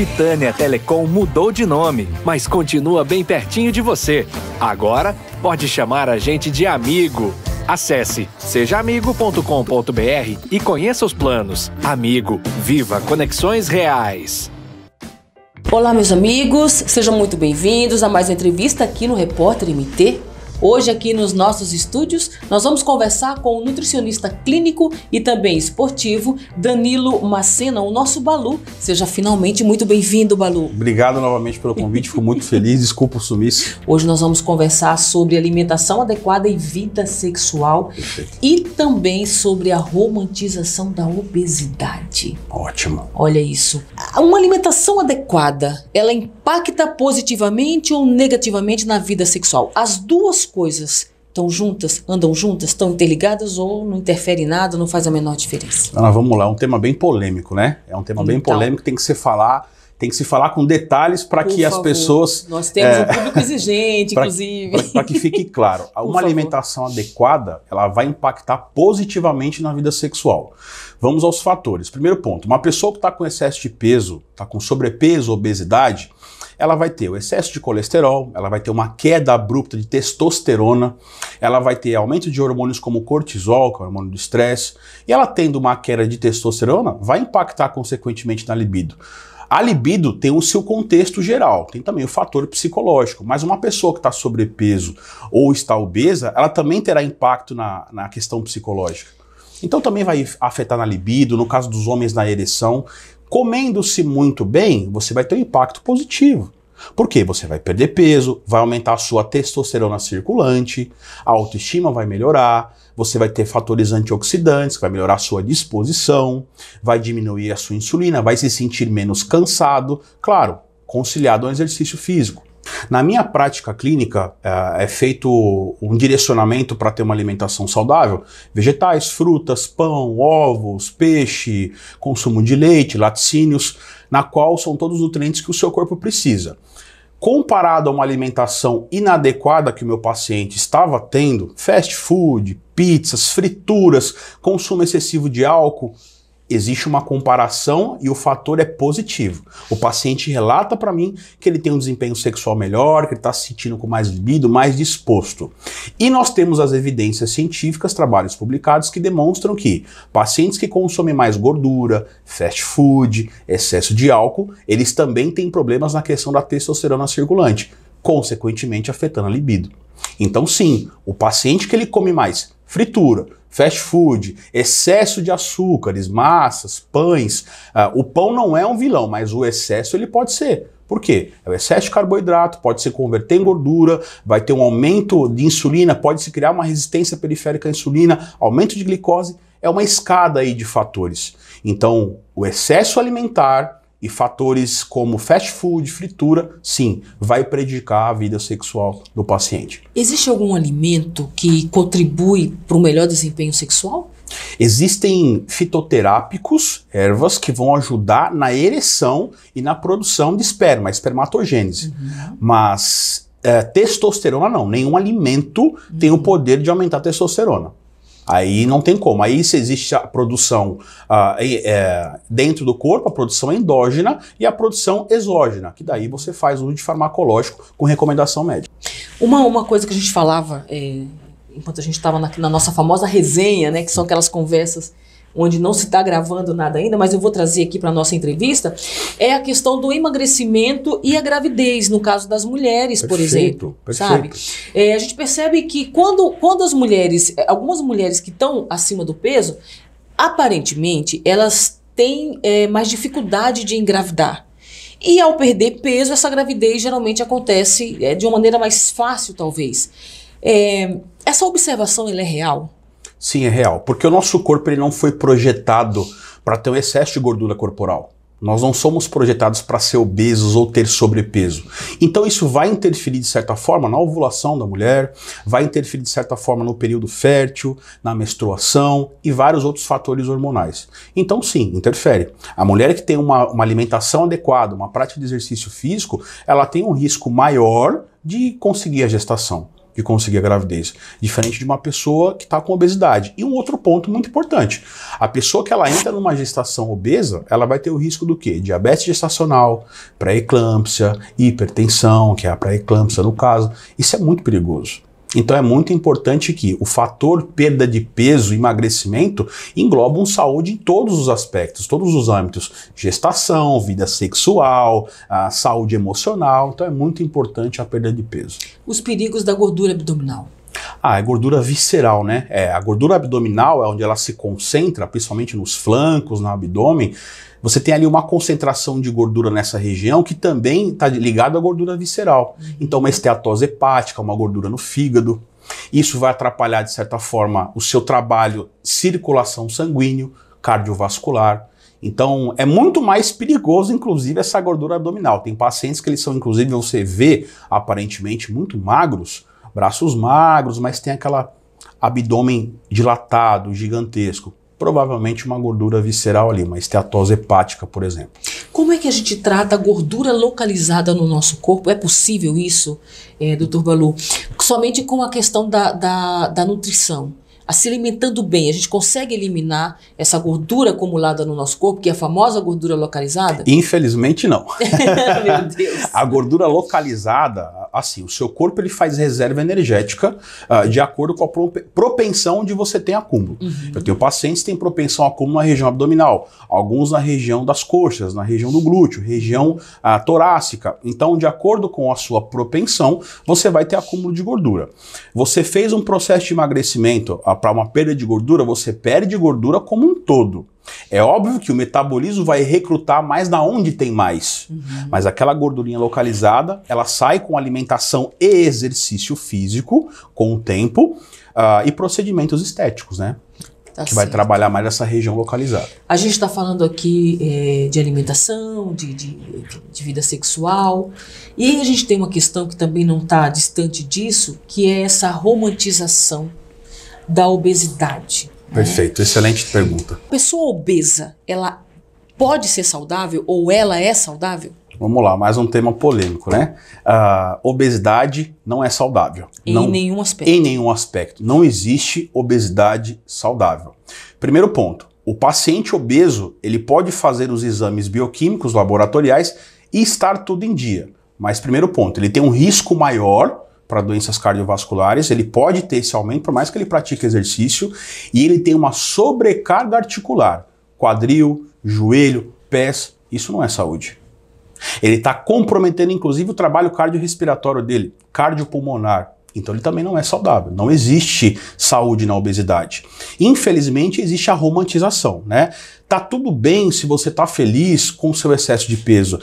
Titânia Telecom mudou de nome, mas continua bem pertinho de você. Agora, pode chamar a gente de amigo. Acesse sejaamigo.com.br e conheça os planos. Amigo, viva conexões reais. Olá, meus amigos, sejam muito bem-vindos a mais uma entrevista aqui no Repórter MT. Hoje aqui nos nossos estúdios nós vamos conversar com o nutricionista clínico e também esportivo Danilo Macena, o nosso Balu. Seja finalmente muito bem-vindo, Balu. Obrigado novamente pelo convite, fico muito feliz, desculpa o sumiço. Hoje nós vamos conversar sobre alimentação adequada e vida sexual. Perfeito. E também sobre a romantização da obesidade. Ótimo. Olha isso. Uma alimentação adequada, ela impacta positivamente ou negativamente na vida sexual? As duas coisas estão juntas, andam juntas, estão interligadas ou não interfere em nada, não faz a menor diferença? Ana, vamos lá, é um tema bem polêmico, né? É um tema bem polêmico, tem que se falar com detalhes para que as pessoas... Nós temos um público exigente, inclusive. Para que fique claro, uma alimentação adequada, ela vai impactar positivamente na vida sexual. Vamos aos fatores. Primeiro ponto, uma pessoa que está com excesso de peso, está com sobrepeso, obesidade, ela vai ter o excesso de colesterol, ela vai ter uma queda abrupta de testosterona, ela vai ter aumento de hormônios como o cortisol, que é o hormônio do estresse, e ela tendo uma queda de testosterona, vai impactar consequentemente na libido. A libido tem o seu contexto geral, tem também o fator psicológico, mas uma pessoa que está sobrepeso ou está obesa, ela também terá impacto na questão psicológica. Então também vai afetar na libido, no caso dos homens na ereção. Comendo-se muito bem, você vai ter um impacto positivo. Por quê? Você vai perder peso, vai aumentar a sua testosterona circulante, a autoestima vai melhorar, você vai ter fatores antioxidantes, que vai melhorar a sua disposição, vai diminuir a sua insulina, vai se sentir menos cansado, claro, conciliado ao exercício físico. Na minha prática clínica, é feito um direcionamento para ter uma alimentação saudável, vegetais, frutas, pão, ovos, peixe, consumo de leite, laticínios, na qual são todos os nutrientes que o seu corpo precisa. Comparado a uma alimentação inadequada que o meu paciente estava tendo, fast food, pizzas, frituras, consumo excessivo de álcool, existe uma comparação e o fator é positivo. O paciente relata para mim que ele tem um desempenho sexual melhor, que ele está se sentindo com mais libido, mais disposto. E nós temos as evidências científicas, trabalhos publicados que demonstram que pacientes que consomem mais gordura, fast food, excesso de álcool, eles também têm problemas na questão da testosterona circulante, consequentemente afetando a libido. Então sim, o paciente que ele come mais fritura, fast food, excesso de açúcares, massas, pães, o pão não é um vilão, mas o excesso ele pode ser. Por quê? O excesso de carboidrato pode se converter em gordura, vai ter um aumento de insulina, pode se criar uma resistência periférica à insulina, aumento de glicose, é uma escada aí de fatores. Então, o excesso alimentar e fatores como fast food, fritura, sim, vai prejudicar a vida sexual do paciente. Existe algum alimento que contribui para o melhor desempenho sexual? Existem fitoterápicos, ervas, que vão ajudar na ereção e na produção de esperma, espermatogênese. Mas testosterona não, nenhum alimento tem o poder de aumentar a testosterona. Aí não tem como. Aí se existe a produção dentro do corpo, a produção endógena e a produção exógena, que daí você faz uso de farmacológico com recomendação médica. Uma coisa que a gente falava enquanto a gente estava na nossa famosa resenha, né, que são aquelas conversas onde não se está gravando nada ainda, mas eu vou trazer aqui para a nossa entrevista, é a questão do emagrecimento e a gravidez, no caso das mulheres, por exemplo. Sabe? A gente percebe que quando as mulheres, algumas mulheres que estão acima do peso, aparentemente, elas têm mais dificuldade de engravidar. E ao perder peso, essa gravidez geralmente acontece de uma maneira mais fácil, talvez. Essa observação, ela é real? Sim, é real, porque o nosso corpo ele não foi projetado para ter um excesso de gordura corporal. Nós não somos projetados para ser obesos ou ter sobrepeso. Então isso vai interferir de certa forma na ovulação da mulher, vai interferir de certa forma no período fértil, na menstruação e vários outros fatores hormonais. Então sim, interfere. A mulher que tem uma alimentação adequada, uma prática de exercício físico, ela tem um risco maior de conseguir a gestação. de conseguir a gravidez, diferente de uma pessoa que está com obesidade. E um outro ponto muito importante, a pessoa que ela entra numa gestação obesa, ela vai ter o risco do quê? Diabetes gestacional, pré-eclâmpsia, hipertensão, que é a pré-eclâmpsia no caso. Isso é muito perigoso. Então é muito importante que o fator perda de peso e emagrecimento englobam saúde em todos os aspectos, todos os âmbitos. Gestação, vida sexual, a saúde emocional. Então é muito importante a perda de peso. Os perigos da gordura abdominal. É gordura visceral, né? A gordura abdominal é onde ela se concentra, principalmente nos flancos, no abdômen. Você tem ali uma concentração de gordura nessa região que também está ligada à gordura visceral. Então, uma esteatose hepática, uma gordura no fígado. Isso vai atrapalhar, de certa forma, o seu trabalho, circulação sanguínea, cardiovascular. Então, é muito mais perigoso, inclusive, essa gordura abdominal. Tem pacientes que eles são, inclusive, você vê, aparentemente, muito magros, braços magros, mas tem aquela abdômen dilatado, gigantesco. Provavelmente uma gordura visceral ali, uma esteatose hepática, por exemplo. Como é que a gente trata a gordura localizada no nosso corpo? É possível isso, Dr. Balu? Somente com a questão da nutrição. Se alimentando bem, a gente consegue eliminar essa gordura acumulada no nosso corpo, que é a famosa gordura localizada? Infelizmente não. Meu Deus. A gordura localizada, assim, o seu corpo ele faz reserva energética de acordo com a propensão de você ter acúmulo. Eu tenho pacientes que têm propensão a acúmulo na região abdominal, alguns na região das coxas, na região do glúteo, região torácica. Então, de acordo com a sua propensão, você vai ter acúmulo de gordura. Você fez um processo de emagrecimento para uma perda de gordura, você perde gordura como um todo. É óbvio que o metabolismo vai recrutar mais da onde tem mais. Mas aquela gordurinha localizada, ela sai com alimentação e exercício físico, com o tempo, e procedimentos estéticos, né? Que vai trabalhar mais essa região localizada. A gente está falando aqui de alimentação, de vida sexual, e aí a gente tem uma questão que também não está distante disso, que é essa romantização da obesidade. Perfeito, excelente pergunta. A pessoa obesa, ela pode ser saudável ou ela é saudável? Vamos lá, mais um tema polêmico, né? Obesidade não é saudável. Nenhum aspecto. Em nenhum aspecto. Não existe obesidade saudável. Primeiro ponto, o paciente obeso, ele pode fazer os exames bioquímicos laboratoriais e estar tudo em dia. Mas primeiro ponto, ele tem um risco maior para doenças cardiovasculares, ele pode ter esse aumento, por mais que ele pratique exercício, e ele tem uma sobrecarga articular, quadril, joelho, pés, isso não é saúde. Ele está comprometendo, inclusive, o trabalho cardiorrespiratório dele, cardiopulmonar, então ele também não é saudável, não existe saúde na obesidade. Infelizmente, existe a romantização, né? Tá tudo bem se você tá feliz com o seu excesso de peso,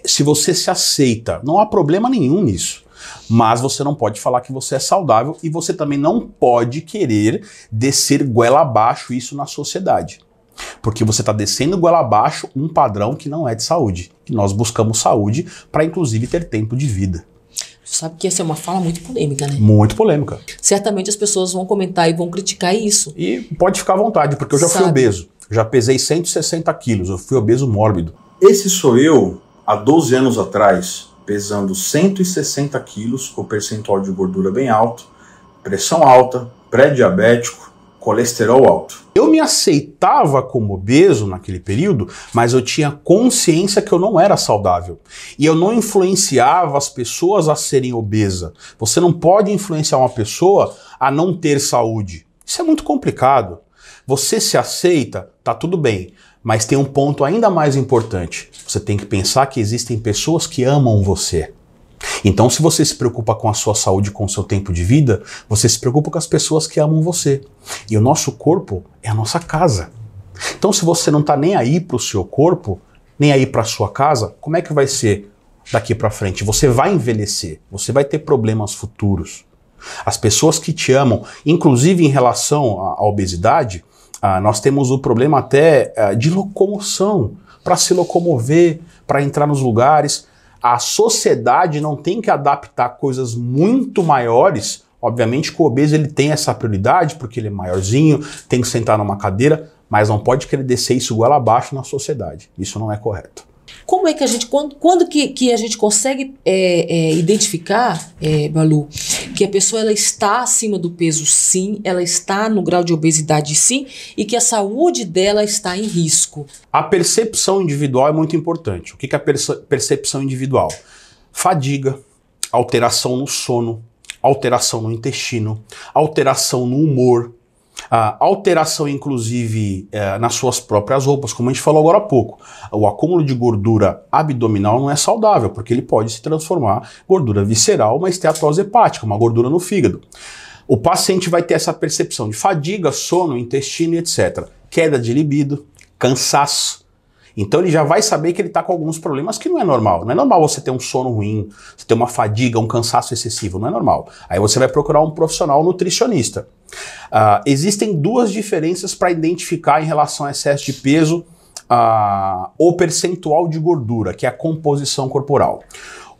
se você se aceita, não há problema nenhum nisso. Mas você não pode falar que você é saudável e você também não pode querer descer goela abaixo isso na sociedade. Porque você está descendo goela abaixo um padrão que não é de saúde. E nós buscamos saúde para inclusive ter tempo de vida. Você sabe que essa é uma fala muito polêmica, né? Muito polêmica. Certamente as pessoas vão comentar e vão criticar isso. E pode ficar à vontade, porque eu já fui obeso. Já pesei 160 quilos, eu fui obeso mórbido. Esse sou eu há 12 anos atrás, pesando 160 quilos, com percentual de gordura bem alto, pressão alta, pré-diabético, colesterol alto. Eu me aceitava como obeso naquele período, mas eu tinha consciência que eu não era saudável. E eu não influenciava as pessoas a serem obesas. Você não pode influenciar uma pessoa a não ter saúde. Isso é muito complicado. Você se aceita, tá tudo bem. Mas tem um ponto ainda mais importante. Você tem que pensar que existem pessoas que amam você. Então, se você se preocupa com a sua saúde, com o seu tempo de vida, você se preocupa com as pessoas que amam você. E o nosso corpo é a nossa casa. Então, se você não está nem aí para o seu corpo, nem aí para a sua casa, como é que vai ser daqui para frente? Você vai envelhecer, você vai ter problemas futuros. As pessoas que te amam, inclusive em relação à obesidade, nós temos o problema até de locomoção, para se locomover, para entrar nos lugares. A sociedade não tem que adaptar coisas muito maiores. Obviamente que o obeso ele tem essa prioridade, porque ele é maiorzinho, tem que sentar numa cadeira, mas não pode querer descer isso goela abaixo na sociedade. Isso não é correto. Como é que a gente, quando que a gente consegue identificar, Balu, que a pessoa ela está acima do peso sim, ela está no grau de obesidade sim, e que a saúde dela está em risco? A percepção individual é muito importante. O que é a percepção individual? Fadiga, alteração no sono, alteração no intestino, alteração no humor, alteração inclusive nas suas próprias roupas, como a gente falou agora há pouco. O acúmulo de gordura abdominal não é saudável, porque ele pode se transformar em gordura visceral, uma esteatose hepática, uma gordura no fígado. O paciente vai ter essa percepção de fadiga, sono, intestino e etc. Queda de libido, cansaço. Então ele já vai saber que ele está com alguns problemas que não é normal. Não é normal você ter um sono ruim, você ter uma fadiga, um cansaço excessivo, não é normal. Aí você vai procurar um profissional nutricionista. Existem duas diferenças para identificar em relação ao excesso de peso o percentual de gordura, que é a composição corporal.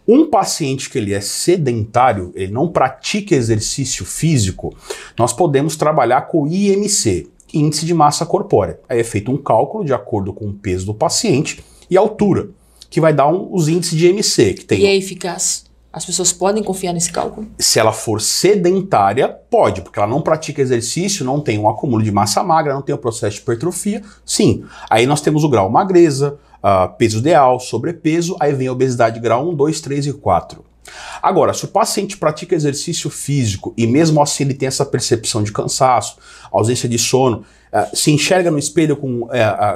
Um paciente que ele é sedentário, ele não pratica exercício físico, nós podemos trabalhar com o IMC, Índice de Massa Corpórea. Aí é feito um cálculo de acordo com o peso do paciente e a altura, que vai dar os índices de IMC. Que tem... E é eficaz? As pessoas podem confiar nesse cálculo? Se ela for sedentária, pode, porque ela não pratica exercício, não tem um acúmulo de massa magra, não tem o processo de hipertrofia, sim. Aí nós temos o grau magreza, peso ideal, sobrepeso, aí vem a obesidade grau 1, 2, 3 e 4. Agora, se o paciente pratica exercício físico e mesmo assim ele tem essa percepção de cansaço, ausência de sono, se enxerga no espelho com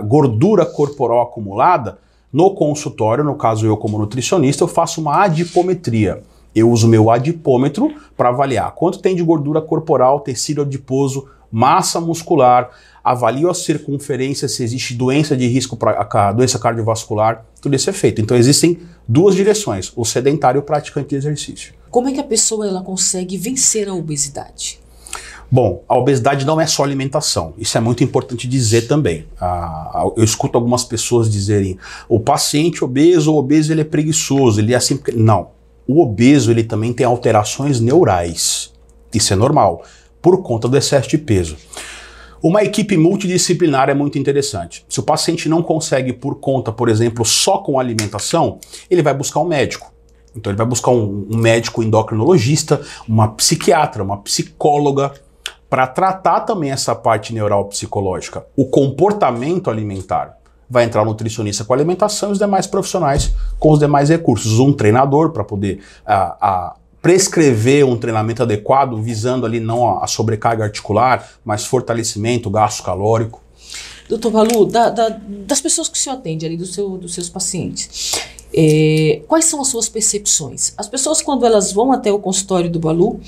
gordura corporal acumulada, no consultório, no caso eu como nutricionista, eu faço uma adipometria. Eu uso meu adipômetro para avaliar quanto tem de gordura corporal, tecido adiposo, massa muscular, avalio a circunferência, se existe doença de risco para doença cardiovascular, tudo isso é feito. Então existem duas direções, o sedentário e o praticante de exercício. Como é que a pessoa ela consegue vencer a obesidade? Bom, a obesidade não é só alimentação, isso é muito importante dizer também. Eu escuto algumas pessoas dizerem, o paciente obeso ele é preguiçoso, ele é assim... Não, o obeso ele também tem alterações neurais, isso é normal, por conta do excesso de peso. Uma equipe multidisciplinar é muito interessante. Se o paciente não consegue por conta, por exemplo, só com alimentação, ele vai buscar um médico. Então ele vai buscar um médico endocrinologista, uma psiquiatra, uma psicóloga, para tratar também essa parte neural psicológica. O comportamento alimentar vai entrar o nutricionista com a alimentação e os demais profissionais com os demais recursos. Um treinador para poder prescrever um treinamento adequado, visando ali não a sobrecarga articular, mas fortalecimento, gasto calórico. Doutor Balu, das pessoas que o senhor atende ali, dos seus pacientes, quais são as suas percepções? As pessoas, quando elas vão até o consultório do Balu,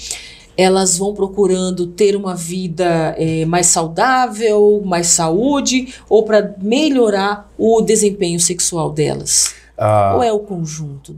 elas vão procurando ter uma vida mais saudável, mais saúde, ou para melhorar o desempenho sexual delas? Ou é o conjunto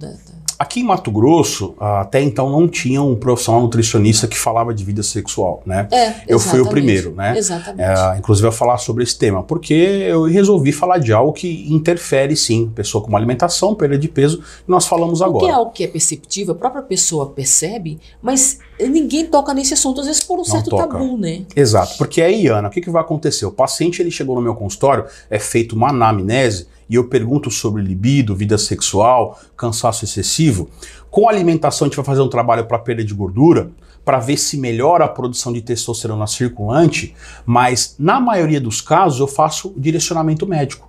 Aqui em Mato Grosso, até então não tinha um profissional nutricionista que falava de vida sexual, né? Eu fui o primeiro, né? Exatamente. Inclusive a falar sobre esse tema, porque eu resolvi falar de algo que interfere sim, pessoa com uma alimentação, perda de peso, e nós falamos agora. Porque é algo que é perceptível, a própria pessoa percebe, mas ninguém toca nesse assunto, às vezes por um certo tabu, né? Exato, porque aí, Ana, o que vai acontecer? O paciente ele chegou no meu consultório, é feito uma anamnese, e eu pergunto sobre libido, vida sexual, cansaço excessivo. Com a alimentação a gente vai fazer um trabalho para perda de gordura, para ver se melhora a produção de testosterona circulante, mas na maioria dos casos eu faço direcionamento médico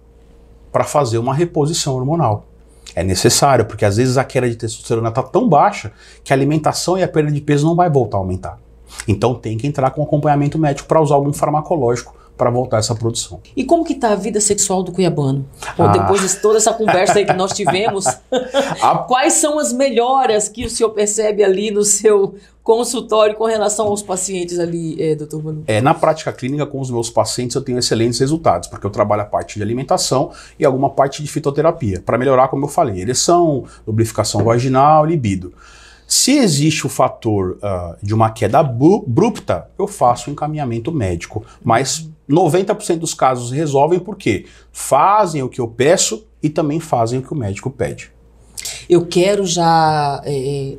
para fazer uma reposição hormonal. É necessário, porque às vezes a queda de testosterona está tão baixa que a alimentação e a perda de peso não vai voltar a aumentar. Então tem que entrar com acompanhamento médico para usar algum farmacológico para voltar essa produção. E como que está a vida sexual do cuiabano? Bom, depois de toda essa conversa aí que nós tivemos, quais são as melhoras que o senhor percebe ali no seu consultório com relação aos pacientes ali, doutor Balu? Na prática clínica, com os meus pacientes, eu tenho excelentes resultados, porque eu trabalho a parte de alimentação e alguma parte de fitoterapia, para melhorar, como eu falei, ereção, lubrificação vaginal, libido. Se existe o fator de uma queda abrupta, eu faço um encaminhamento médico, mas 90% dos casos resolvem porque fazem o que eu peço e também fazem o que o médico pede. Eu quero já,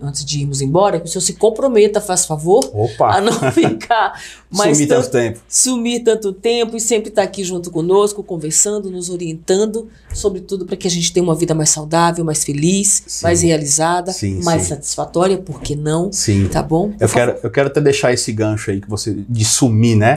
antes de irmos embora, que o senhor se comprometa, faz favor, a não ficar mais sumir tanto tempo e sempre estar aqui junto conosco, conversando, nos orientando, sobretudo para que a gente tenha uma vida mais saudável, mais feliz, mais realizada, mais satisfatória, por que não? Sim. Tá bom? Eu quero até deixar esse gancho aí que você de sumir, né?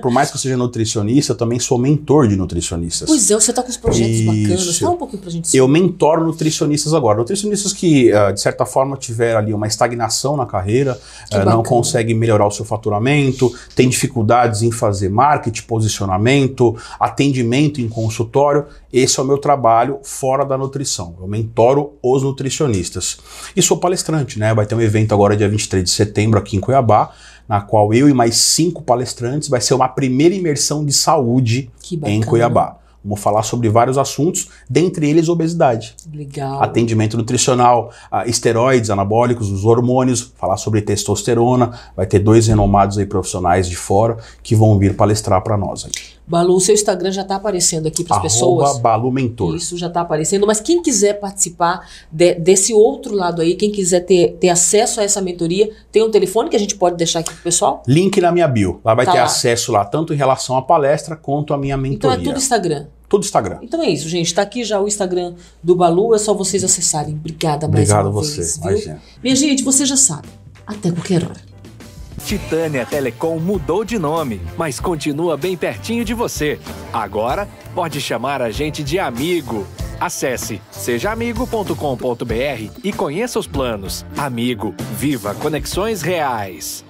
Por mais que eu seja nutricionista, eu também sou mentor de nutricionistas. Pois é, você tá com os projetos bacanas. Fala um pouquinho pra gente. Eu mentoro nutricionistas agora. Nutricionistas que, de certa forma, tiveram ali uma estagnação na carreira, não conseguem melhorar o seu faturamento, tem dificuldades em fazer marketing, posicionamento, atendimento em consultório. Esse é o meu trabalho fora da nutrição. Eu mentoro os nutricionistas. E sou palestrante, né? Vai ter um evento agora dia 23 de setembro aqui em Cuiabá, na qual eu e mais 5 palestrantes vai ser uma primeira imersão de saúde em Cuiabá. Vamos falar sobre vários assuntos, dentre eles obesidade. Legal. Atendimento nutricional, esteroides, anabólicos, os hormônios, falar sobre testosterona. Vai ter 2 renomados aí profissionais de fora que vão vir palestrar para nós aí. Balu, o seu Instagram já está aparecendo aqui para as pessoas. Balu Mentor. Isso já está aparecendo, mas quem quiser participar desse outro lado aí, quem quiser ter acesso a essa mentoria, tem um telefone que a gente pode deixar aqui pro pessoal? Link na minha bio. Lá vai ter acesso lá, tanto em relação à palestra quanto à minha mentoria. Então é tudo Instagram? Tudo Instagram. Então é isso, gente. Tá aqui já o Instagram do Balu, é só vocês acessarem. Obrigada mais uma vez. Obrigado a você. Minha gente, você já sabe. Até qualquer hora. Titânia Telecom mudou de nome, mas continua bem pertinho de você. Agora, pode chamar a gente de amigo. Acesse sejaamigo.com.br e conheça os planos. Amigo, viva conexões reais.